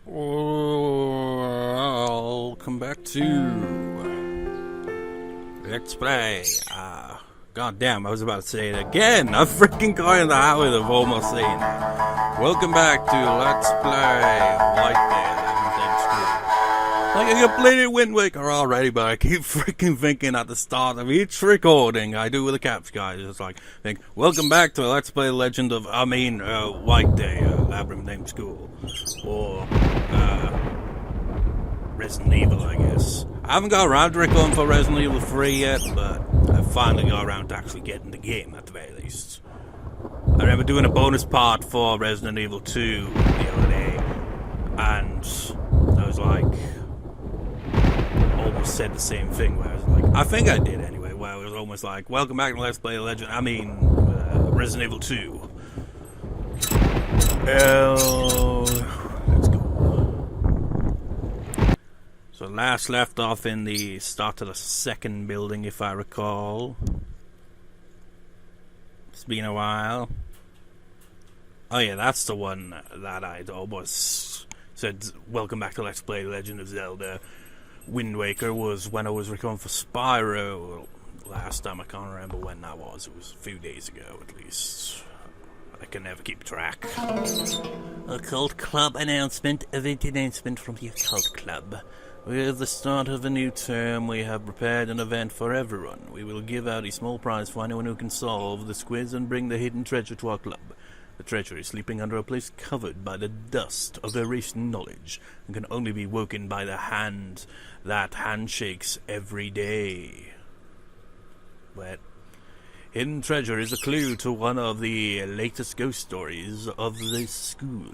Welcome back to Let's Play. God damn, I was about to say it again. I'm freaking going in the habit of almost saying it. Welcome back to Let's Play White Day. Like, I completed Wind Waker already, but I keep freaking thinking at the start of each recording I do with the Caps guys. It's like, welcome back to Let's Play Legend of, White Day, Labyrinth Named School. Or, Resident Evil, I guess. I haven't got around to recording for Resident Evil 3 yet, but I finally got around to actually getting the game, at the very least. I remember doing a bonus part for Resident Evil 2 the other day, and I was like, almost said the same thing, where I was like, I think I did anyway, where it was almost like, welcome back to Let's Play Resident Evil 2. Let's go. So last left off in the start of the second building, if I recall. It's been a while. Oh yeah, that's the one that I'd almost said, welcome back to Let's Play Legend of Zelda. Wind Waker was when I was recording for Spyro last time. I can't remember when that was. It was a few days ago, at least. I can never keep track. Occult Club announcement. Event announcement from the Occult Club. With the start of the new term, we have prepared an event for everyone. We will give out a small prize for anyone who can solve this quiz and bring the hidden treasure to our club. The treasure is sleeping under a place covered by the dust of erased knowledge and can only be woken by the hand that handshakes every day. But hidden treasure is a clue to one of the latest ghost stories of this school.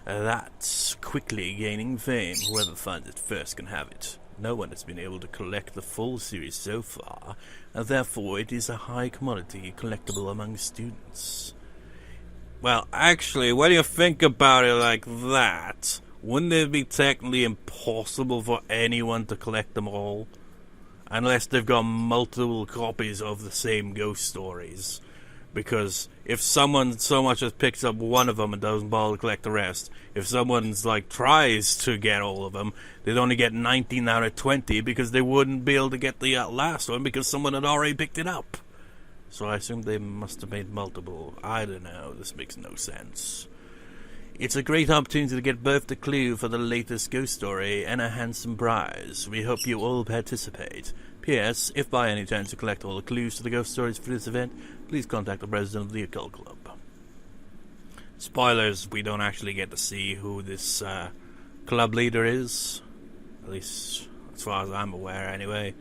That's quickly gaining fame. Whoever finds it first can have it. No one has been able to collect the full series so far, and therefore it is a high commodity collectible among students. Well, actually, when you think about it like that, wouldn't it be technically impossible for anyone to collect them all? Unless they've got multiple copies of the same ghost stories. Because if someone so much as picks up one of them and doesn't bother to collect the rest, if someone's tries to get all of them, they'd only get 19 out of 20 because they wouldn't be able to get the last one because someone had already picked it up. So I assume they must have made multiple. I don't know, this makes no sense. It's a great opportunity to get both the clue for the latest ghost story and a handsome prize. We hope you all participate. P.S. If by any chance you collect all the clues to the ghost stories for this event, please contact the president of the Occult Club. Spoilers, we don't actually get to see who this club leader is. At least, as far as I'm aware anyway.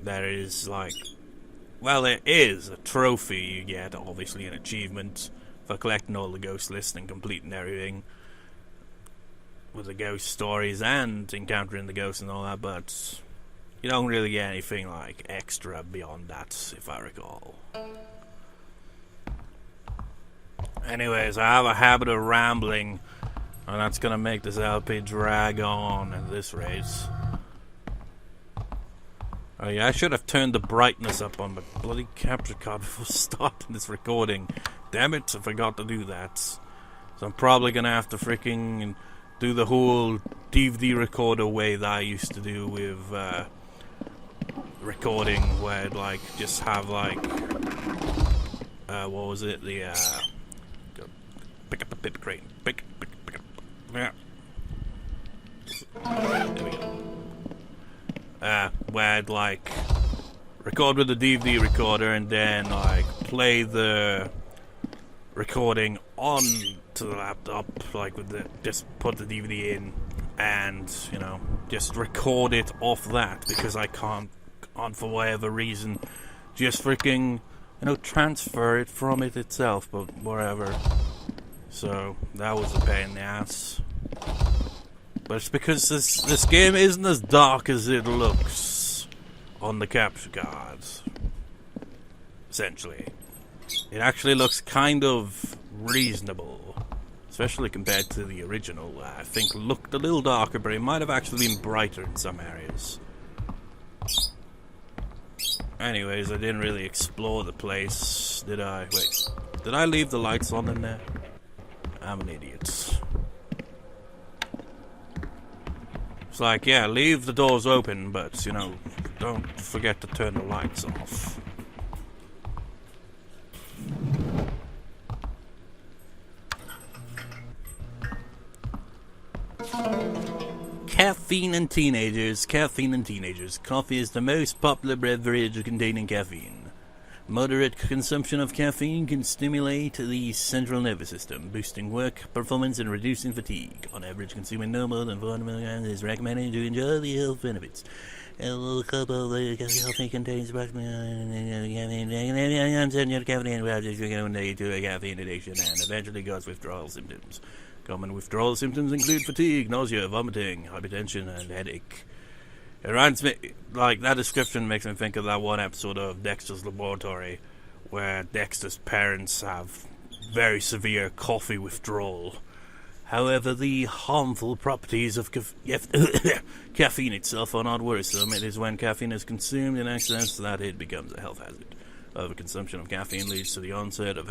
There is well, there is a trophy you get, obviously an achievement, for collecting all the ghost lists and completing everything with the ghost stories and encountering the ghosts and all that, but you don't really get anything extra beyond that, if I recall. Anyways, I have a habit of rambling, and that's gonna make this LP drag on at this rate. Oh yeah, I should have turned the brightness up on my bloody capture card before starting this recording. Damn it, I forgot to do that. So I'm probably gonna have to freaking do the whole DVD recorder way that I used to do with recording, where I'd just have what was it? Pick up a pip crate. Pick up. Yeah. There we go. Where I'd record with the DVD recorder and then play the recording on to the laptop, just put the DVD in and just record it off that, because I can't for whatever reason just freaking transfer it from it itself, but whatever. So that was a pain in the ass. But it's because this game isn't as dark as it looks on the capture cards. Essentially. It actually looks kind of reasonable. Especially compared to the original. I think looked a little darker, but it might have actually been brighter in some areas. Anyways, I didn't really explore the place, did I? Wait, did I leave the lights on in there? I'm an idiot. It's like, yeah, leave the doors open, but, you know, don't forget to turn the lights off. Caffeine and Teenagers. Caffeine and Teenagers. Coffee is the most popular beverage containing caffeine. Moderate consumption of caffeine can stimulate the central nervous system, boosting work performance and reducing fatigue. On average, consuming no more than 400 milligrams is recommended to enjoy the health benefits. A cup of coffee contains approximately caffeine, which can lead to a caffeine addiction and eventually cause withdrawal symptoms. Common withdrawal symptoms include fatigue, nausea, vomiting, hypertension, and headache. It reminds me, like, that description makes me think of that one episode of Dexter's Laboratory where Dexter's parents have very severe coffee withdrawal. However, the harmful properties of caffeine itself are not worrisome. It is when caffeine is consumed in excess that it becomes a health hazard. Overconsumption of caffeine leads to the onset of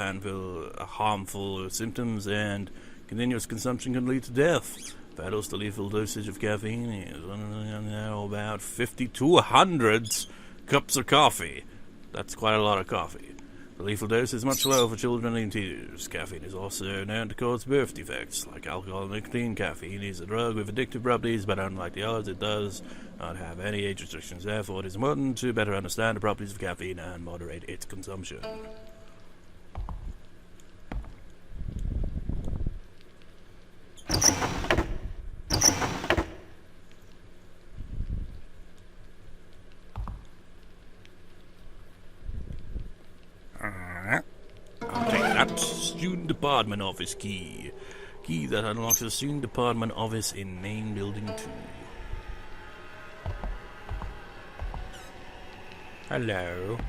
harmful symptoms, and continuous consumption can lead to death. Fatal to lethal dosage of caffeine is about 50 to 100 cups of coffee. That's quite a lot of coffee. The lethal dose is much lower for children and teenagers. Caffeine is also known to cause birth defects, like alcohol and nicotine. Caffeine is a drug with addictive properties, but unlike the others, it does not have any age restrictions. Therefore, it is important to better understand the properties of caffeine and moderate its consumption. I'll take that. Student Department Office key. Key that unlocks the Student Department Office in Main Building 2. Hello.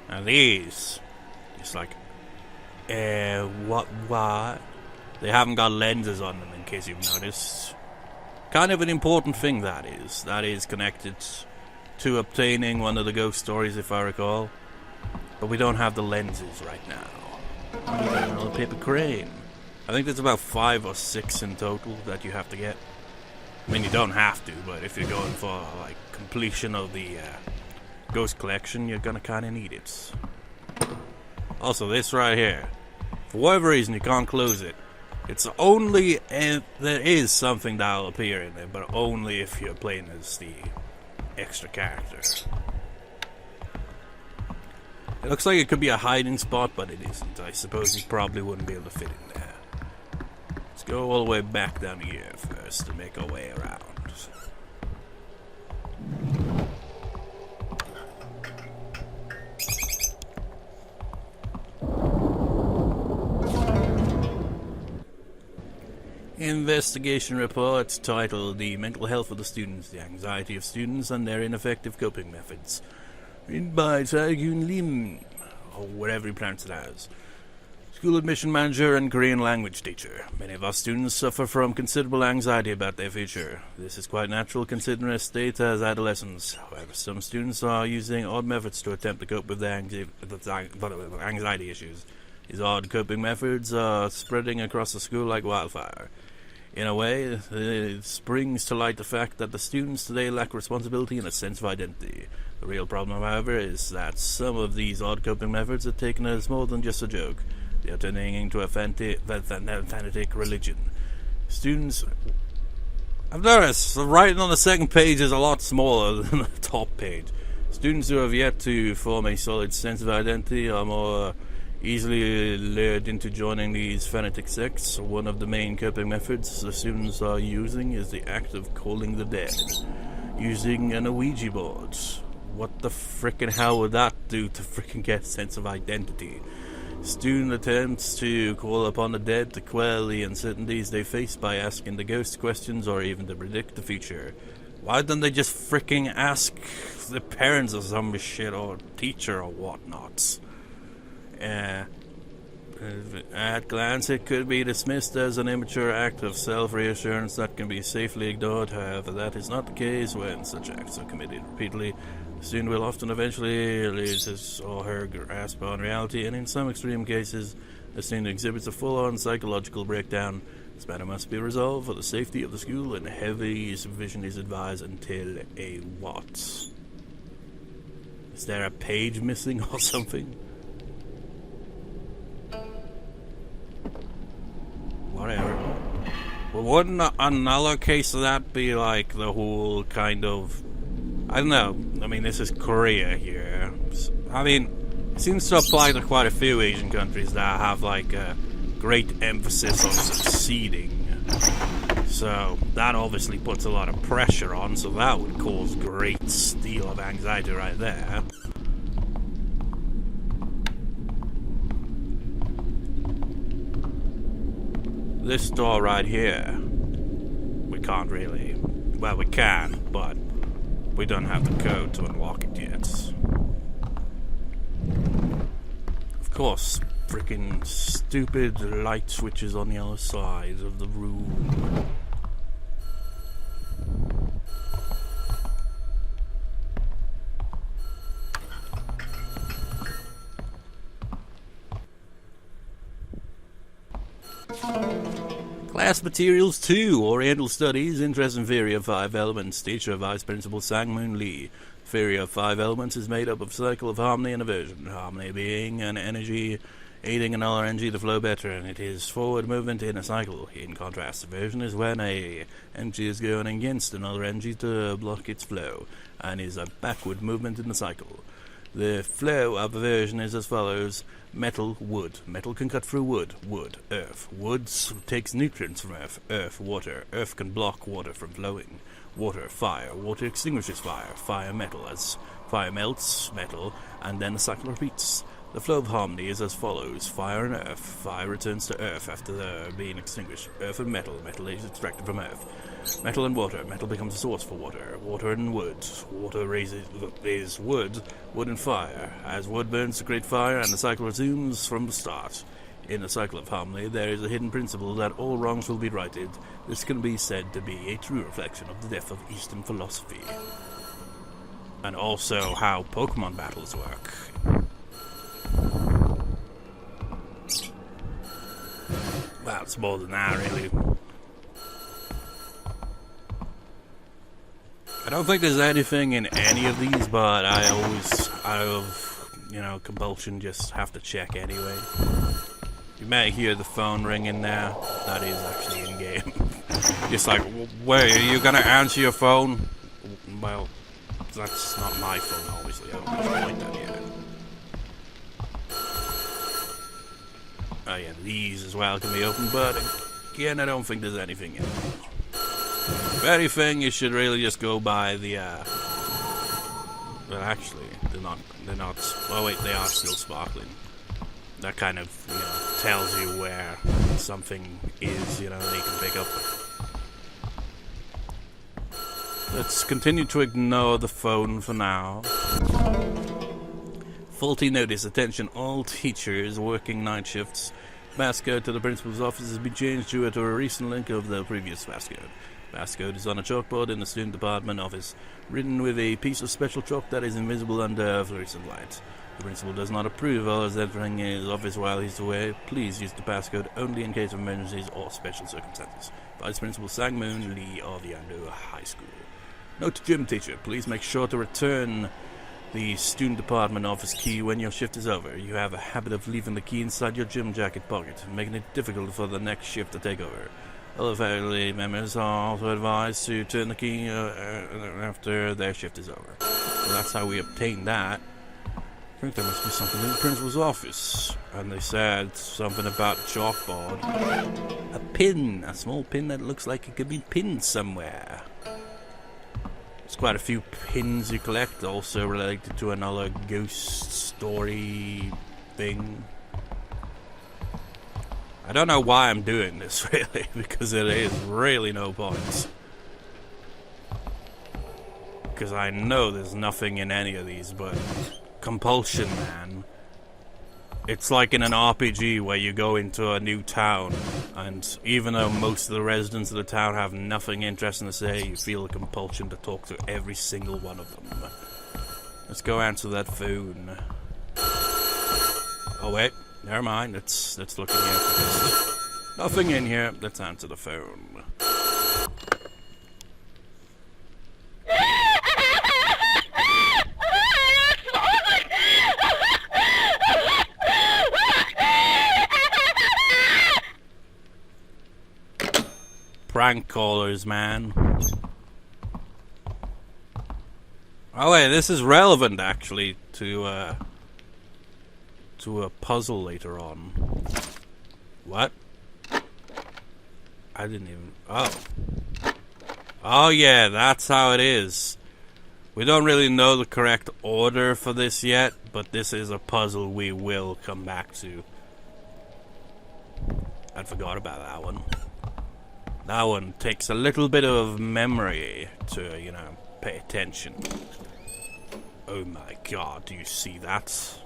Now these. It's like, what? They haven't got lenses on them, in case you've noticed. Kind of an important thing, that is. That is connected to obtaining one of the ghost stories, if I recall. But we don't have the lenses right now. A paper crane. I think there's about 5 or 6 in total that you have to get. I mean, you don't have to, but if you're going for, like, completion of the ghost collection, you're gonna kinda need it. Also, this right here. For whatever reason, you can't close it. It's only if there is something that'll appear in it, but only if you're playing as the extra character. It looks like it could be a hiding spot, but it isn't. I suppose you probably wouldn't be able to fit in there. Let's go all the way back down here first to make our way around. Investigation report titled The Mental Health of the Students, the Anxiety of Students, and Their Ineffective Coping Methods. Written by Lim, or whatever you pronounce it as. School admission manager and Korean language teacher. Many of our students suffer from considerable anxiety about their future. This is quite natural considering their state as adolescents. However, some students are using odd methods to attempt to cope with their anxiety issues. These odd coping methods are spreading across the school like wildfire. In a way, it springs to light the fact that the students today lack responsibility and a sense of identity. The real problem, however, is that some of these odd coping methods are taken as more than just a joke. They are turning into a fanatic religion. Students... I've noticed the writing on the second page is a lot smaller than the top page. Students who have yet to form a solid sense of identity are more easily lured into joining these fanatic sects. One of the main coping methods the students are using is the act of calling the dead, using an Ouija board. What the frickin' hell would that do to frickin' get a sense of identity? Student attempts to call upon the dead to quell the uncertainties they face by asking the ghost questions or even to predict the future. Why don't they just frickin' ask the parents or some shit or teacher or whatnot? At glance, it could be dismissed as an immature act of self-reassurance that can be safely ignored. However, that is not the case when such acts are committed repeatedly. The student will often eventually lose his or her grasp on reality, and in some extreme cases, the student exhibits a full-on psychological breakdown. This matter must be resolved for the safety of the school, and heavy supervision is advised until a what? Is there a page missing or something? Whatever. Well, wouldn't another case of that be like the whole kind of... I don't know. I mean, this is Korea here. I mean, it seems to apply to quite a few Asian countries that have like a great emphasis on succeeding. So that obviously puts a lot of pressure on, so that would cause great deal of anxiety right there. This door right here, we can't really... Well, we can, but we don't have the code to unlock it yet. Of course, freaking stupid light switches on the other side of the room. Class Materials 2, Oriental Studies, Interest in Theory of 5 Elements. Teacher, Vice Principal Sang-Moon Lee. Theory of 5 elements is made up of a cycle of harmony and aversion. Harmony being an energy aiding another energy to flow better, and it is forward movement in a cycle. In contrast, aversion is when a energy is going against another energy to block its flow, and is a backward movement in the cycle. The flow of aversion is as follows. Metal, wood. Metal can cut through wood. Wood, earth. Wood takes nutrients from earth. Earth, water. Earth can block water from flowing. Water, fire. Water extinguishes fire. Fire, metal. As fire melts metal, and then the cycle repeats. The flow of harmony is as follows. Fire and earth. Fire returns to earth after being extinguished. Earth and metal. Metal is extracted from earth. Metal and water. Metal becomes a source for water. Water and wood. Water is wood. Wood and fire. As wood burns to create fire, and the cycle resumes from the start. In the cycle of harmony, there is a hidden principle that all wrongs will be righted. This can be said to be a true reflection of the depth of Eastern philosophy. And also how Pokemon battles work. Well, it's more than that, really. I don't think there's anything in any of these, but I always, out of, compulsion, just have to check anyway. You may hear the phone ringing now. That is actually in-game. Just like, wait, are you gonna answer your phone? Well, that's not my phone, obviously. I don't like that yet. Oh yeah, these as well can be opened, but again, I don't think there's anything in them. If anything, you should really just go by the, well, actually, they're not, oh wait, they are still sparkling. That kind of, tells you where something is, that you can pick up. Let's continue to ignore the phone for now. Faulty notice. Attention, all teachers working night shifts. Passcode to the principal's office has been changed due to a recent link of the previous passcode. Passcode is on a chalkboard in the student department office, written with a piece of special chalk that is invisible under fluorescent light. The principal does not approve of others entering his office while he's away. Please use the passcode only in case of emergencies or special circumstances. Vice Principal Sang-Moon Lee of Yandu High School. Note to gym teacher, please make sure to return the student department office key when your shift is over. You have a habit of leaving the key inside your gym jacket pocket, making it difficult for the next shift to take over. Other faculty members are also advised to turn the key after their shift is over. So that's how we obtained that. I think there must be something in the principal's office. And they said something about chalkboard. A pin, a small pin that looks like it could be pinned somewhere. There's quite a few pins you collect, also related to another ghost story thing. I don't know why I'm doing this, really, because there is really no point. Because I know there's nothing in any of these, but compulsion, man. It's like in an RPG where you go into a new town, and even though most of the residents of the town have nothing interesting to say, you feel a compulsion to talk to every single one of them. Let's go answer that phone. Oh wait, never mind. Let's look in here first. Nothing in here. Let's answer the phone. Prank callers, man. Oh wait, this is relevant actually to a puzzle later on. What? I didn't even... Oh. Oh yeah, that's how it is. We don't really know the correct order for this yet, but this is a puzzle we will come back to. I forgot about that one. That one takes a little bit of memory to, you know, pay attention. Oh my god, do you see that?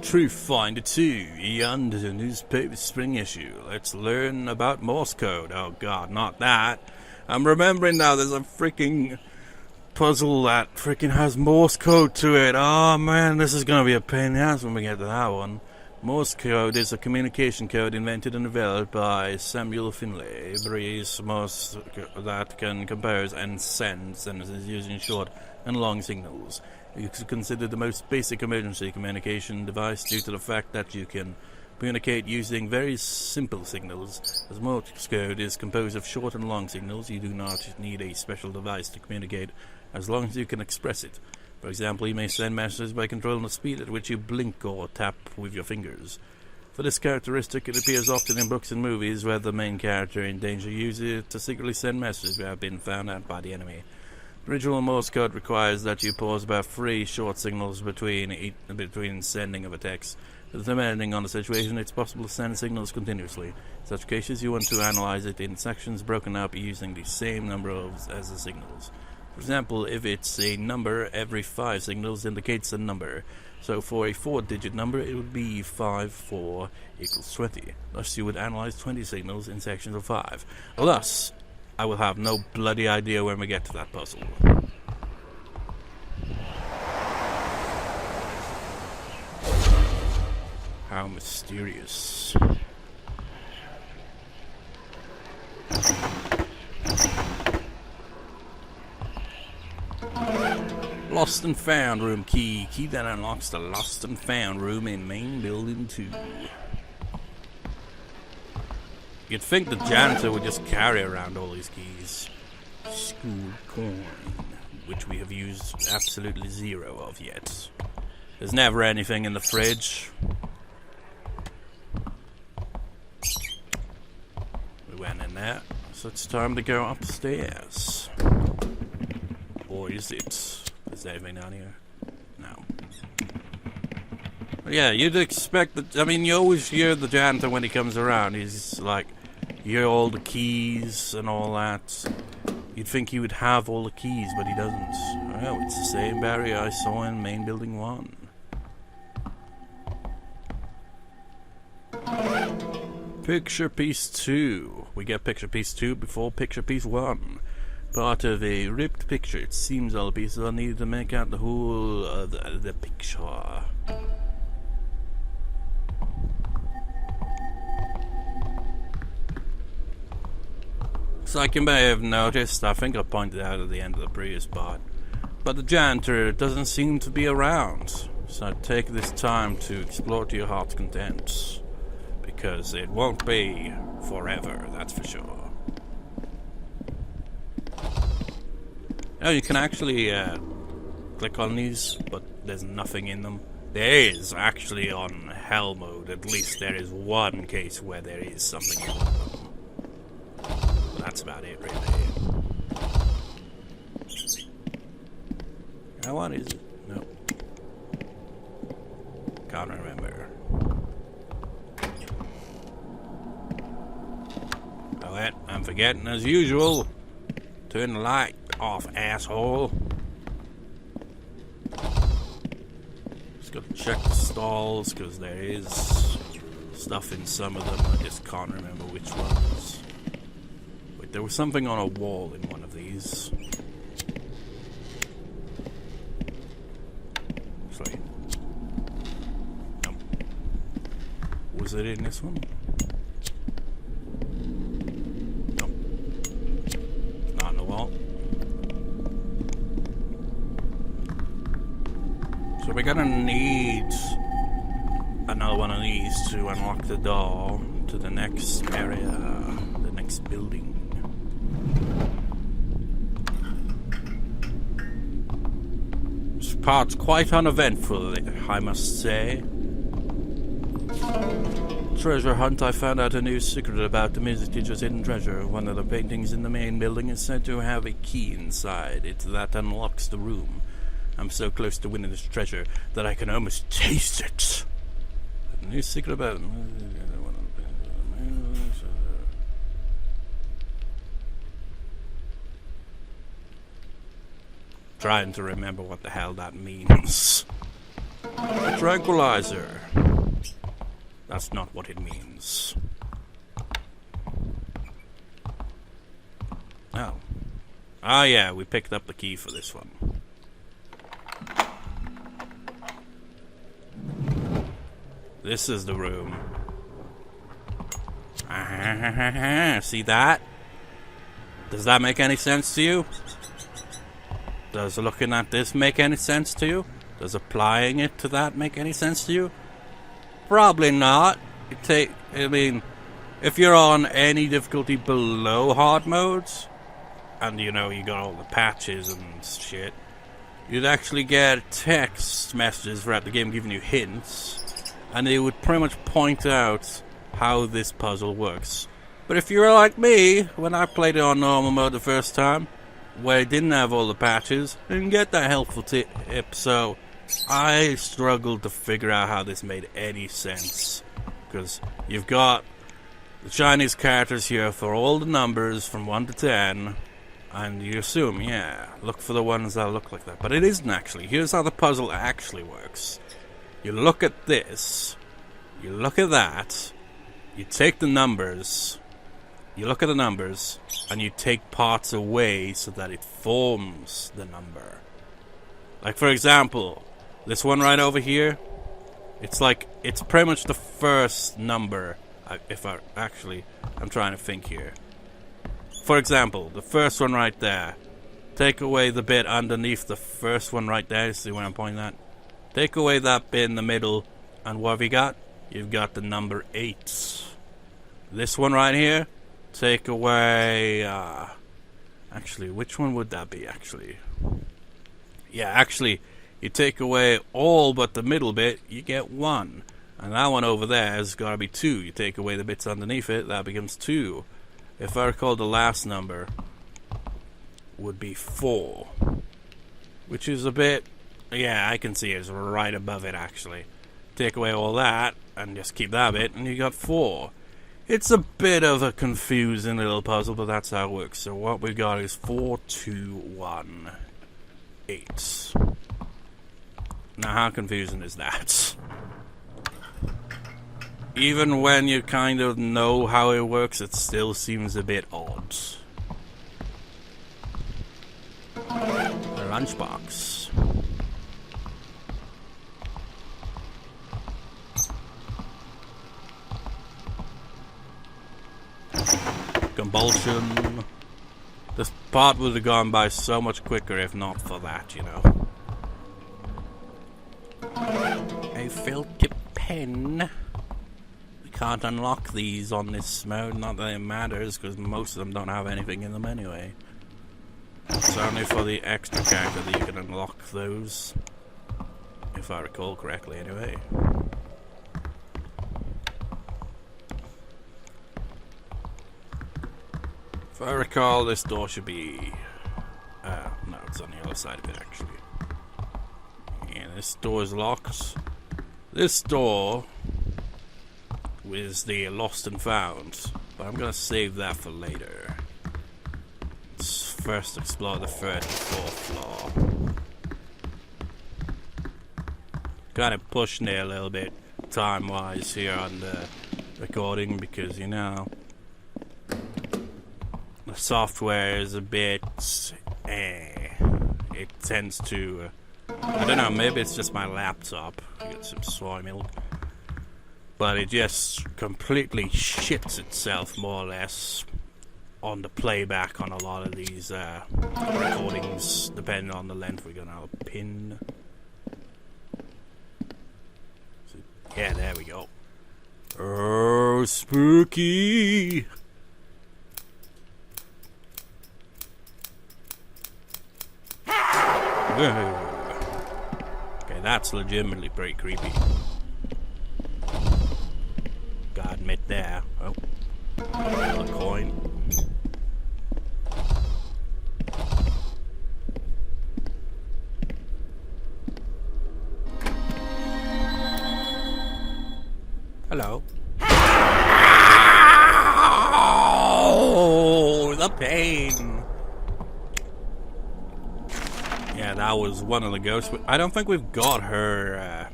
Truth Finder 2, Yonder newspaper spring issue. Let's learn about Morse Code. Oh god, not that. I'm remembering now there's a freaking puzzle that freaking has Morse Code to it. Oh man, this is gonna be a pain in the ass when we get to that one. Morse code is a communication code invented and developed by Samuel Finlay Breeze Morse that can compose and send sentences using short and long signals. It's considered the most basic emergency communication device due to the fact that you can communicate using very simple signals. As Morse code is composed of short and long signals, you do not need a special device to communicate as long as you can express it. For example, you may send messages by controlling the speed at which you blink or tap with your fingers. For this characteristic, it appears often in books and movies where the main character in danger uses it to secretly send messages without being found out by the enemy. The original Morse code requires that you pause about 3 short signals between sending of a text. Depending on the situation, it's possible to send signals continuously. In such cases, you want to analyze it in sections broken up using the same number as the signals. For example, if it's a number, every 5 signals indicates a number. So for a 4-digit number, it would be 5, 4 equals 20. Thus, you would analyze 20 signals in sections of 5. Thus, I will have no bloody idea when we get to that puzzle. How mysterious. Lost and found room key. Key that unlocks the lost and found room in main building 2. You'd think the janitor would just carry around all these keys. School coin, which we have used absolutely 0 of yet. There's never anything in the fridge. We went in there, so it's time to go upstairs. Or is it? Is there anything down here? No. But yeah, you'd expect that. I mean, you always hear the janitor when he comes around. He's like, you hear all the keys and all that. You'd think he would have all the keys, but he doesn't. Oh, it's the same barrier I saw in main building 1. Picture piece 2. We get picture piece 2 before picture piece 1. Part of a ripped picture. It seems all the pieces are needed to make out the whole of the picture. So like you may have noticed, I think I pointed out at the end of the previous part, but the janitor doesn't seem to be around. So take this time to explore to your heart's content, because it won't be forever, that's for sure. Oh, you can actually click on these, but there's nothing in them. There is actually on hell mode, at least there is one case where there is something in them. But that's about it, really. How on is it? No. Can't remember. Oh, wait, I'm forgetting as usual. Turn the light off, asshole. Just gotta check the stalls, because there is stuff in some of them. I just can't remember which ones. Wait, there was something on a wall in one of these. Sorry. No. Was it in this one? No. Not in the wall. So we're gonna need another one of these to unlock the door to the next area, the next building. This part's quite uneventful, I must say. Treasure hunt, I found out a new secret about the music teacher's hidden treasure. One of the paintings in the main building is said to have a key inside it that unlocks the room. I'm so close to winning this treasure that I can almost taste it. A new secret about... Trying to remember what the hell that means. A tranquilizer. That's not what it means. Oh. Ah, yeah, we picked up the key for this one. This is the room. See that? Does that make any sense to you? Does looking at this make any sense to you? Does applying it to that make any sense to you? Probably not. I mean, if you're on any difficulty below hard modes, and you know you got all the patches and shit, you'd actually get text messages throughout the game giving you hints, and they would pretty much point out how this puzzle works. But if you're like me, when I played it on normal mode the first time, where it didn't have all the patches, I didn't get that helpful tip, so I struggled to figure out how this made any sense. Because you've got the Chinese characters here for all the numbers from 1 to 10, and you assume, yeah, look for the ones that look like that. But it isn't actually. Here's how the puzzle actually works. You look at this, you look at that, you take the numbers, you look at the numbers, and you take parts away so that it forms the number. Like, for example, this one right over here, it's pretty much the first number. I'm trying to think here. For example, the first one right there. Take away the bit underneath the first one right there. See where I'm pointing at? Take away that bit in the middle, and what have you got? You've got the number 8. This one right here, take away... actually, which one would that be, actually? Yeah, actually, you take away all but the middle bit, you get 1. And that one over there has got to be 2. You take away the bits underneath it, that becomes 2. If I recall, the last number would be 4. Which is a bit... Yeah, I can see it's right above it, actually. Take away all that, and just keep that bit, and you got 4. It's a bit of a confusing little puzzle, but that's how it works. So what we've got is 4, 2, 1, 8. Now, how confusing is that? Even when you kind of know how it works, it still seems a bit odd. A lunchbox. Compulsion. This part would have gone by so much quicker if not for that, you know. A filter pen. We can't unlock these on this mode, not that it matters, because most of them don't have anything in them anyway. It's only for the extra character that you can unlock those. If I recall correctly, anyway. If I recall, this door should be... no, it's on the other side of it, actually. Yeah, this door is locked. This door is the lost and found, but I'm gonna save that for later. Let's first explore the 3rd and 4th floor. Kind of pushing it a little bit time-wise here on the recording because, you know, the software is a bit, it tends to, I don't know, maybe it's just my laptop. Get some soy milk. but it just completely shits itself, more or less, on the playback on a lot of these recordings, depending on the length. We're gonna have a pin. So, yeah, there we go. Oh, spooky! Okay, that's legitimately pretty creepy. Gotta admit there. Oh, another coin. Hello. Oh, the pain. Yeah, that was one of the ghosts. I don't think we've got her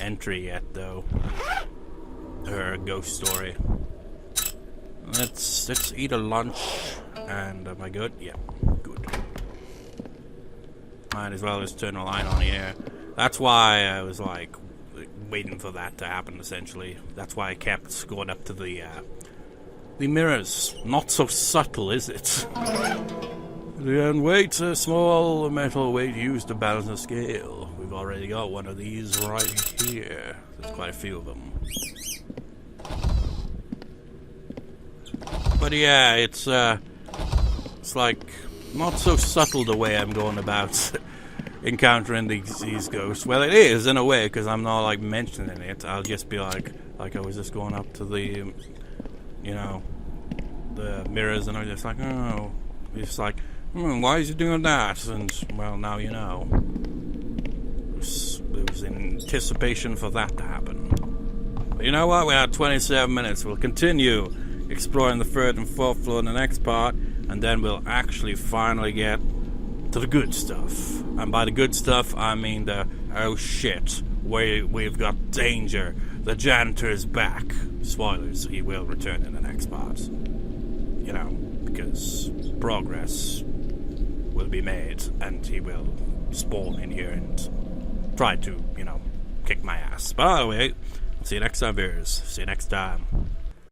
entry yet, though. Her ghost story. Let's eat a lunch. And am I good? Yeah, good. Might as well just turn the light on here. That's why I was like waiting for that to happen. Essentially, that's why I kept going up to the mirrors. Not so subtle, is it? And weight, a small metal weight used to balance a scale. We've already got one of these right here. There's quite a few of them. But yeah, it's like not so subtle the way I'm going about encountering these ghosts. Well, it is in a way, because I'm not like mentioning it. I'll just be like I was just going up to the, the mirrors, and I'm just like, oh, it's like, why is he doing that? And well, now you know. It was in anticipation for that to happen. But you know what? We had 27 minutes. We'll continue exploring the third and fourth floor in the next part, and then we'll actually finally get to the good stuff. And by the good stuff, I mean the, oh shit, we've got danger. The janitor is back. Spoilers, he will return in the next part. Because progress will be made, and he will spawn in here and try to, kick my ass. But anyway, I'll see you next time, viewers. See you next time.